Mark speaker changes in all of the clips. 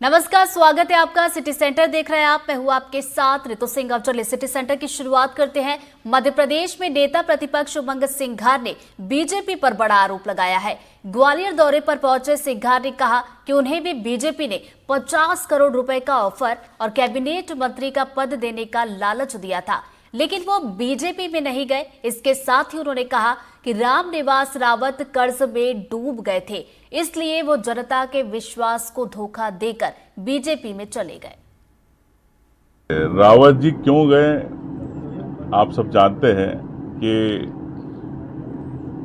Speaker 1: नमस्कार, स्वागत है आपका। सिटी सेंटर देख रहे हैं आप। मैं हूं आपके साथ ऋतु सिंह। अब चलिए सिटी सेंटर की शुरुआत करते हैं। मध्य प्रदेश में नेता प्रतिपक्ष उमंग सिंघार ने बीजेपी पर बड़ा आरोप लगाया है। ग्वालियर दौरे पर पहुंचे सिंघार ने कहा कि उन्हें भी बीजेपी ने 50 करोड़ रुपए का ऑफर और कैबिनेट मंत्री का पद देने का लालच दिया था, लेकिन वो बीजेपी में नहीं गए। इसके साथ ही उन्होंने कहा कि रामनिवास रावत कर्ज में डूब गए थे, इसलिए वो जनता के विश्वास को धोखा देकर बीजेपी में चले गए।
Speaker 2: रावत जी क्यों गए आप सब जानते हैं कि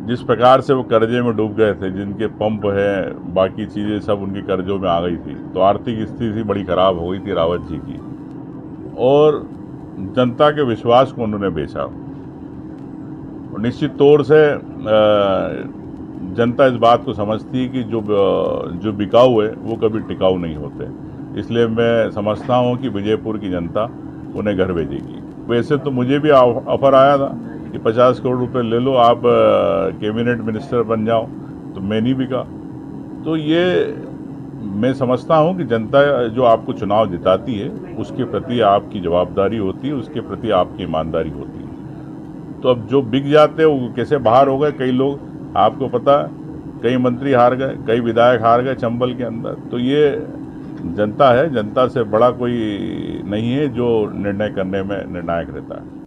Speaker 2: जिस प्रकार से वो कर्जे में डूब गए थे, जिनके पंप है बाकी चीजें सब उनके कर्जों में आ गई थी, तो आर्थिक स्थिति बड़ी खराब हो गई थी रावत जी की, और जनता के विश्वास को उन्होंने बेचा। और निश्चित तौर से जनता इस बात को समझती है कि जो बिकाऊ है वो कभी टिकाऊ नहीं होते। इसलिए मैं समझता हूँ कि विजयपुर की जनता उन्हें घर भेजेगी। वैसे तो मुझे भी ऑफर आया था कि 50 करोड़ रुपए ले लो, आप कैबिनेट मिनिस्टर बन जाओ, तो मैं नहीं बिका। तो ये मैं समझता हूं कि जनता जो आपको चुनाव जिताती है उसके प्रति आपकी जवाबदारी होती है, उसके प्रति आपकी ईमानदारी होती है। तो अब जो बिक जाते हैं वो कैसे बाहर हो गए, कई लोग आपको पता है, कई मंत्री हार गए, कई विधायक हार गए चंबल के अंदर। तो ये जनता है, जनता से बड़ा कोई नहीं है जो निर्णय करने में निर्णायक रहता है।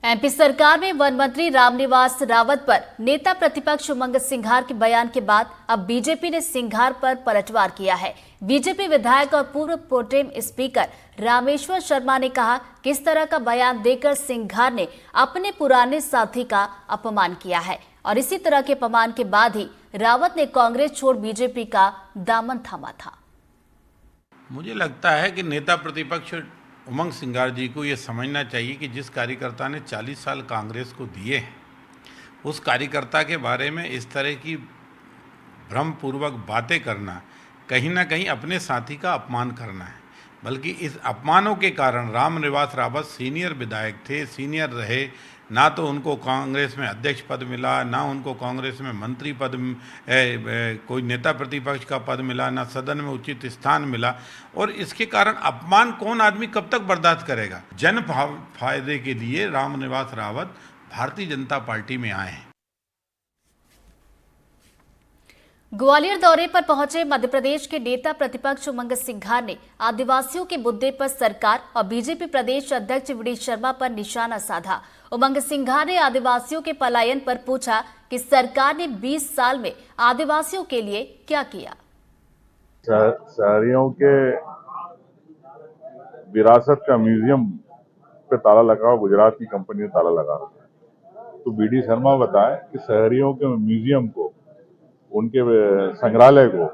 Speaker 1: एमपी सरकार में वन मंत्री रामनिवास रावत पर नेता प्रतिपक्ष उमंग सिंघार के बयान के बाद अब बीजेपी ने सिंघार पर पलटवार किया है। बीजेपी विधायक और पूर्व प्रोटेम स्पीकर रामेश्वर शर्मा ने कहा कि इस तरह का बयान देकर सिंघार ने अपने पुराने साथी का अपमान किया है, और इसी तरह के अपमान के बाद ही रावत ने कांग्रेस छोड़ बीजेपी का दामन थामा था।
Speaker 3: मुझे लगता है कि नेता प्रतिपक्ष उमंग सिंघार जी को ये समझना चाहिए कि जिस कार्यकर्ता ने 40 साल कांग्रेस को दिए हैं, उस कार्यकर्ता के बारे में इस तरह की भ्रमपूर्वक बातें करना कहीं ना कहीं अपने साथी का अपमान करना है। बल्कि इस अपमानों के कारण रामनिवास रावत सीनियर विधायक थे, सीनियर रहे, ना तो उनको कांग्रेस में अध्यक्ष पद मिला, ना उनको कांग्रेस में मंत्री पद कोई नेता प्रतिपक्ष का पद मिला, ना सदन में उचित स्थान मिला। और इसके कारण अपमान कौन आदमी कब तक बर्दाश्त करेगा। जन फायदे के लिए रामनिवास रावत भारतीय जनता पार्टी में आए हैं।
Speaker 1: ग्वालियर दौरे पर पहुंचे मध्य प्रदेश के नेता प्रतिपक्ष उमंग सिंघार ने आदिवासियों के मुद्दे पर सरकार और बीजेपी प्रदेश अध्यक्ष वी डी शर्मा पर निशाना साधा। उमंग सिंघार ने आदिवासियों के पलायन पर पूछा कि सरकार ने 20 साल में आदिवासियों के लिए क्या किया।
Speaker 2: शहरियों के विरासत का म्यूजियम पे ताला लगा, गुजरात की कंपनी ने ताला लगा रखा है। तो वी डी शर्मा बताए कि शहरियों के म्यूजियम को, उनके संग्रहालय को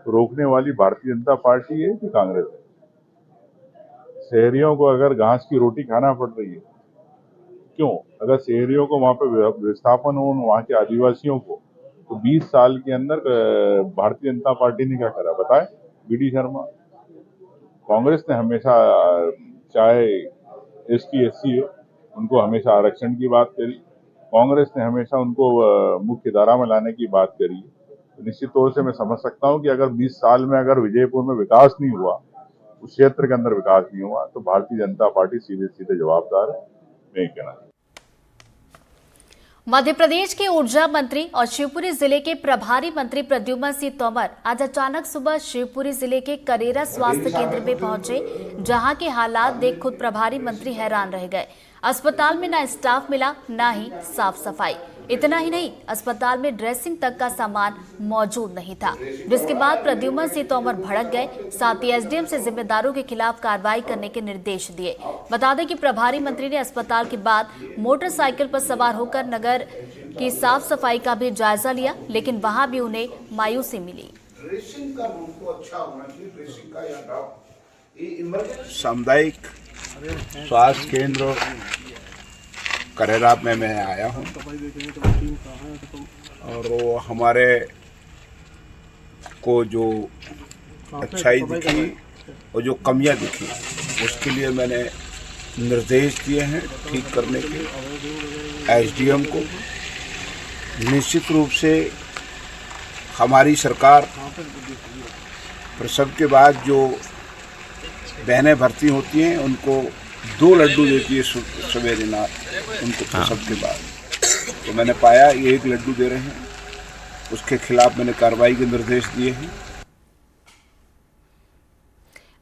Speaker 2: रोकने वाली भारतीय जनता पार्टी है कि कांग्रेस है। शहरियों को अगर घास की रोटी खाना पड़ रही है, क्यों? अगर शहरियों को वहां पे विस्थापन हो, वहां के आदिवासियों को, तो 20 साल के अंदर भारतीय जनता पार्टी ने क्या करा बताए वी डी शर्मा। कांग्रेस ने हमेशा, चाहे ST SC हो, उनको हमेशा आरक्षण की बात करी। कांग्रेस ने हमेशा उनको मुख्य धारा में लाने की बात करी। तो निश्चित तौर से मैं समझ सकता हूं कि अगर 20 साल में अगर विजयपुर में विकास नहीं हुआ, उस क्षेत्र के अंदर विकास नहीं हुआ, तो भारतीय जनता पार्टी सीधे सीधे जवाबदार है। मैं कहना
Speaker 1: मध्य प्रदेश के ऊर्जा मंत्री और शिवपुरी जिले के प्रभारी मंत्री प्रद्युम्न सिंह तोमर आज अचानक सुबह शिवपुरी जिले के करेरा स्वास्थ्य केंद्र में पहुंचे, जहां के हालात देख खुद प्रभारी मंत्री हैरान रह गए। अस्पताल में ना स्टाफ मिला, ना ही साफ सफाई। इतना ही नहीं, अस्पताल में ड्रेसिंग तक का सामान मौजूद नहीं था, जिसके बाद प्रद्युम्न सिंह तोमर भड़क गए। साथ ही SDM से जिम्मेदारों के खिलाफ कार्रवाई करने के निर्देश दिए। बता दें कि प्रभारी मंत्री ने अस्पताल के बाद मोटरसाइकिल पर सवार होकर नगर की साफ सफाई का भी जायजा लिया, लेकिन वहां भी उन्हें मायूसी मिली।
Speaker 4: सामुदायिक स्वास्थ्य केंद्र करेरा में मैं आया हूँ, और वो हमारे को जो अच्छाई दिखी और जो कमियां दिखी, उसके लिए मैंने निर्देश दिए हैं ठीक करने के। SDM को निश्चित रूप से हमारी सरकार प्रसव के बाद जो बहनें भर्ती होती हैं उनको 2 लड्डू देती है सवेरे नाथ उनको प्रसव के बाद। तो मैंने पाया ये 1 लड्डू दे रहे हैं, उसके खिलाफ मैंने कार्रवाई के निर्देश दिए हैं।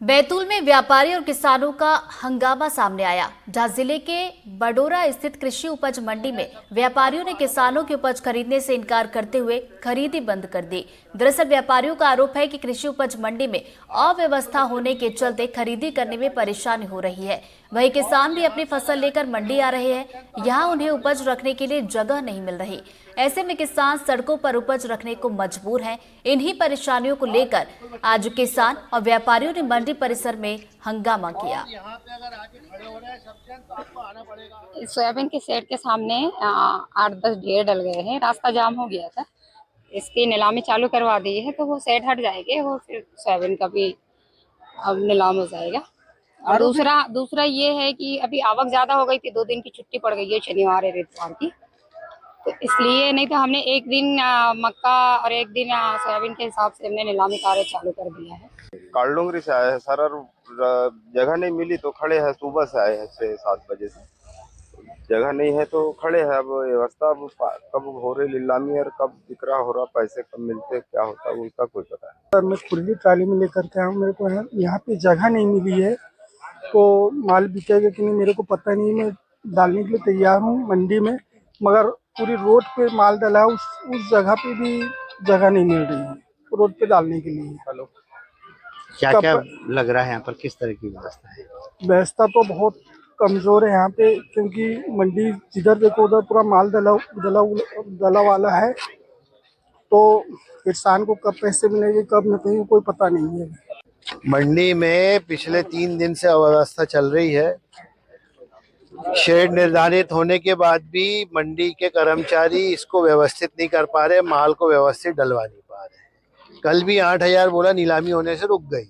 Speaker 1: बैतूल में व्यापारी और किसानों का हंगामा सामने आया, जहां जिले के बडोरा स्थित कृषि उपज मंडी में व्यापारियों ने किसानों की उपज खरीदने से इनकार करते हुए खरीदी बंद कर दी। दरअसल व्यापारियों का आरोप है कि कृषि उपज मंडी में अव्यवस्था होने के चलते खरीदी करने में परेशानी हो रही है। वहीं किसान भी अपनी फसल लेकर मंडी आ रहे हैं, यहाँ उन्हें उपज रखने के लिए जगह नहीं मिल रही। ऐसे में किसान सड़कों पर उपज रखने को मजबूर हैं। इन्हीं परेशानियों को लेकर आज किसान और व्यापारियों ने मंडी परिसर में हंगामा किया।
Speaker 5: सोयाबीन के शेड के सामने 8-10 ढेर डल गए हैं, रास्ता जाम हो गया था। इसकी नीलामी चालू करवा दी है तो वो शेड हट जाएंगे, वो फिर सोयाबीन का भी अब नीलाम हो जाएगा। और दूसरा ये है कि अभी आवक ज्यादा हो गई थी, 2 दिन की छुट्टी पड़ गई है, शनिवार और इतवार की, तो इसलिए नहीं तो हमने एक दिन मक्का और एक दिन सोयाबीन के हिसाब से हमने नीलामी कार्य चालू कर दिया है।
Speaker 6: कालडोंगरी से आए हैं सर, और जगह नहीं मिली तो खड़े हैं, सुबह से आए हैं 6-7 बजे से, जगह नहीं है तो खड़े हैं। अब व्यवस्था कब हो रही नीलामी और कब बिक्रा हो रहा, पैसे कब मिलते, क्या होता है उसका कोई पता है।
Speaker 7: सर मैं खुली ट्राली में लेकर के आऊँ, मेरे को यहाँ पे जगह नहीं मिली है तो माल बिकेगा कि नहीं मेरे को पता नहीं। मैं डालने के लिए तैयार हूँ मंडी में, मगर पूरी रोड पे माल डाला है, उस जगह पे भी जगह नहीं मिल रही है रोड पे डालने के लिए। हेलो,
Speaker 8: क्या क्या लग रहा है यहाँ पर, किस तरह की व्यवस्था है?
Speaker 7: व्यवस्था तो बहुत कमजोर है यहाँ पे, क्योंकि मंडी जिधर देखो उधर पूरा माल दला वाला है, तो किसान को कब पैसे मिलेंगे कब नहीं कोई पता नहीं है।
Speaker 8: मंडी में पिछले 3 दिन से अव्यवस्था चल रही है। शेड निर्धारित होने के बाद भी मंडी के कर्मचारी इसको व्यवस्थित नहीं कर पा रहे, माल को व्यवस्थित डलवा नहीं पा रहे। कल भी 8,000 बोला नीलामी होने से रुक गई,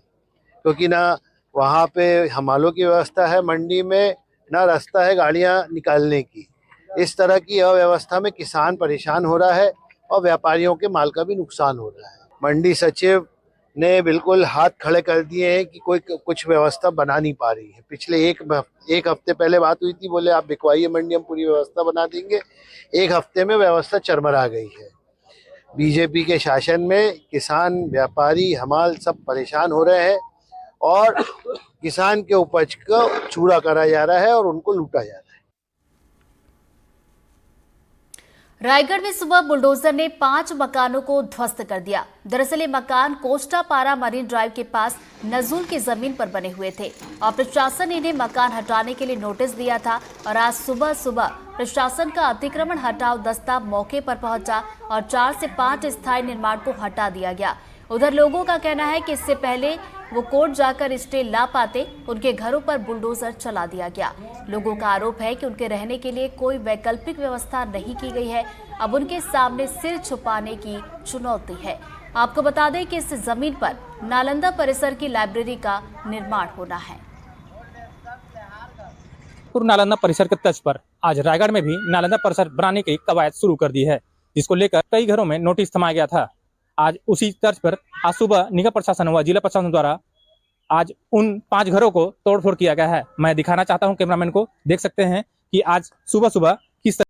Speaker 8: क्योंकि ना वहाँ पे हमालों की व्यवस्था है मंडी में, ना रास्ता है गाड़ियाँ निकालने की। इस तरह की अव्यवस्था में किसान परेशान हो रहा है और व्यापारियों के माल का भी नुकसान हो रहा है। मंडी सचिव ने बिल्कुल हाथ खड़े कर दिए हैं कि कोई कुछ व्यवस्था बना नहीं पा रही है। पिछले एक हफ्ते पहले बात हुई थी, बोले आप बिकवाइए मंडी, हम पूरी व्यवस्था बना देंगे। 1 हफ्ते में व्यवस्था चरमरा गई है। बीजेपी के शासन में किसान, व्यापारी, हमाल सब परेशान हो रहे हैं और किसान के उपज को चूरा करा जा रहा है और उनको लूटा जा रहा है।
Speaker 1: रायगढ़ में सुबह बुलडोजर ने 5 मकानों को ध्वस्त कर दिया। दरअसल ये मकान कोस्टापारा मरीन ड्राइव के पास नजूल की जमीन पर बने हुए थे और प्रशासन ने इन्हें मकान हटाने के लिए नोटिस दिया था और आज सुबह प्रशासन का अतिक्रमण हटाओ दस्ता मौके पर पहुंचा और 4 से 5 स्थायी निर्माण को हटा दिया गया। उधर लोगों का कहना है कि इससे पहले वो कोर्ट जाकर स्टे ला पाते, उनके घरों पर बुलडोजर चला दिया गया। लोगों का आरोप है कि उनके रहने के लिए कोई वैकल्पिक व्यवस्था नहीं की गई है। अब उनके सामने सिर छुपाने की चुनौती है। आपको बता दें कि इस जमीन पर नालंदा परिसर की लाइब्रेरी का निर्माण होना है।
Speaker 9: नालंदा परिसर के तर्ज पर आज रायगढ़ में भी नालंदा परिसर बनाने की कवायद शुरू कर दी है, जिसको लेकर कई घरों में नोटिस थमाया गया था। आज उसी तर्ज पर आज सुबह निगम प्रशासन व जिला प्रशासन द्वारा आज उन 5 घरों को तोड़फोड़ किया गया है। मैं दिखाना चाहता हूं कैमरामैन को, देख सकते हैं कि आज सुबह किस